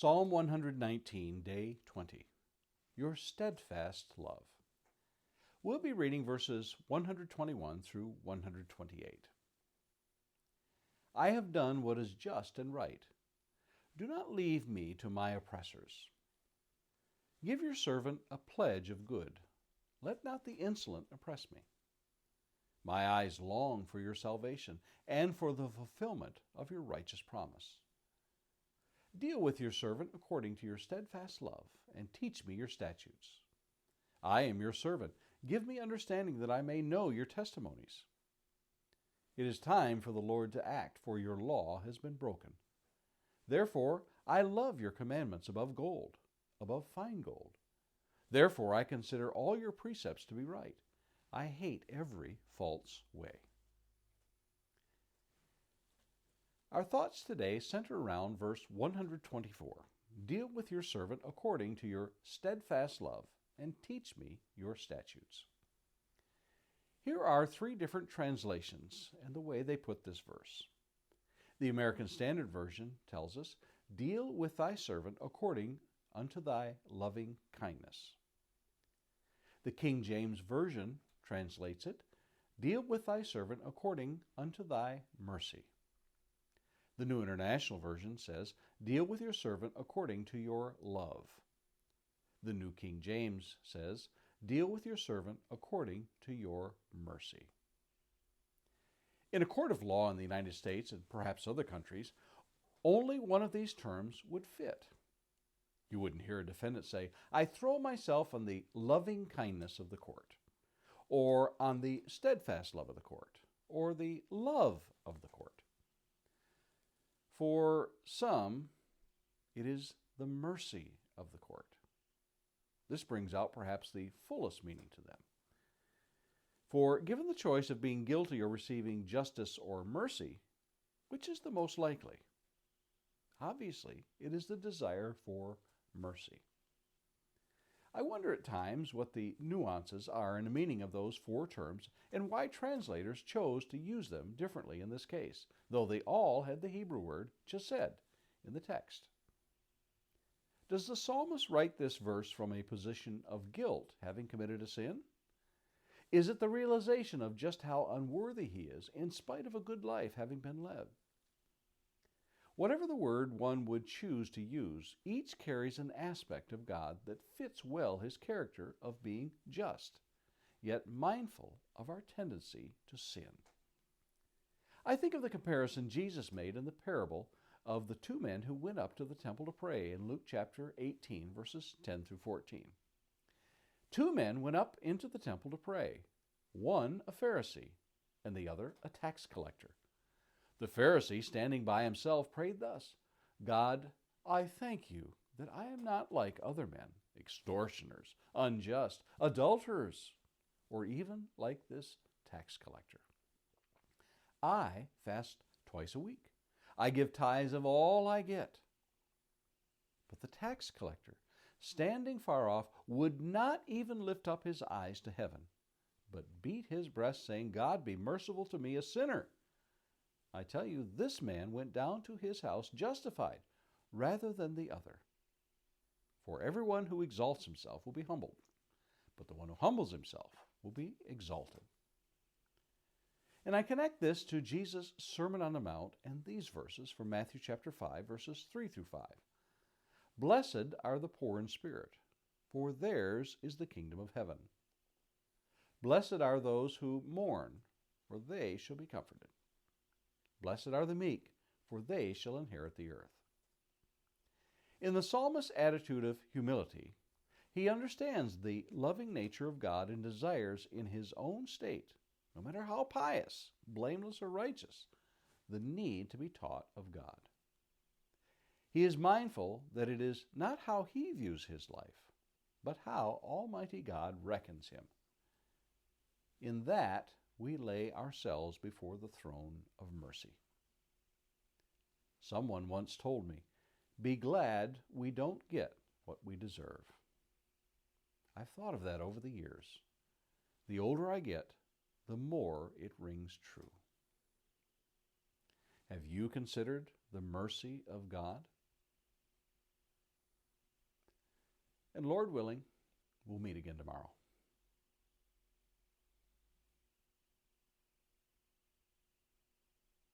Psalm 119, Day 20. Your Steadfast Love. We'll be reading verses 121 through 128. I have done what is just and right. Do not leave me to my oppressors. Give your servant a pledge of good. Let not the insolent oppress me. My eyes long for your salvation and for the fulfillment of your righteous promise. Deal with your servant according to your steadfast love, and teach me your statutes. I am your servant. Give me understanding that I may know your testimonies. It is time for the Lord to act, for your law has been broken. Therefore, I love your commandments above gold, above fine gold. Therefore, I consider all your precepts to be right. I hate every false way. Our thoughts today center around verse 124. Deal with your servant according to your steadfast love, and teach me your statutes. Here are three different translations and the way they put this verse. The American Standard Version tells us, Deal with thy servant according unto thy loving kindness. The King James Version translates it, Deal with thy servant according unto thy mercy. The New International Version says, Deal with your servant according to your love. The New King James says, Deal with your servant according to your mercy. In a court of law in the United States and perhaps other countries, only one of these terms would fit. You wouldn't hear a defendant say, I throw myself on the loving kindness of the court, or on the steadfast love of the court, or the love of the court. For some, it is the mercy of the court. This brings out perhaps the fullest meaning to them. For given the choice of being guilty or receiving justice or mercy, which is the most likely? Obviously, it is the desire for mercy. I wonder at times what the nuances are in the meaning of those four terms and why translators chose to use them differently in this case, though they all had the Hebrew word chesed in the text. Does the psalmist write this verse from a position of guilt, having committed a sin? Is it the realization of just how unworthy he is, in spite of a good life having been led? Whatever the word one would choose to use, each carries an aspect of God that fits well his character of being just, yet mindful of our tendency to sin. I think of the comparison Jesus made in the parable of the two men who went up to the temple to pray in Luke chapter 18, verses 10 through 14. Two men went up into the temple to pray, one a Pharisee and the other a tax collector. The Pharisee, standing by himself, prayed thus, God, I thank you that I am not like other men, extortioners, unjust, adulterers, or even like this tax collector. I fast twice a week. I give tithes of all I get. But the tax collector, standing far off, would not even lift up his eyes to heaven, but beat his breast, saying, God, be merciful to me, a sinner. I tell you, this man went down to his house justified rather than the other. For everyone who exalts himself will be humbled, but the one who humbles himself will be exalted. And I connect this to Jesus' Sermon on the Mount and these verses from Matthew chapter 5, verses 3 through 5. Blessed are the poor in spirit, for theirs is the kingdom of heaven. Blessed are those who mourn, for they shall be comforted. Blessed are the meek, for they shall inherit the earth. In the psalmist's attitude of humility, he understands the loving nature of God and desires in his own state, no matter how pious, blameless, or righteous, the need to be taught of God. He is mindful that it is not how he views his life, but how Almighty God reckons him. In that, we lay ourselves before the throne of mercy. Someone once told me, be glad we don't get what we deserve. I've thought of that over the years. The older I get, the more it rings true. Have you considered the mercy of God? And Lord willing, we'll meet again tomorrow.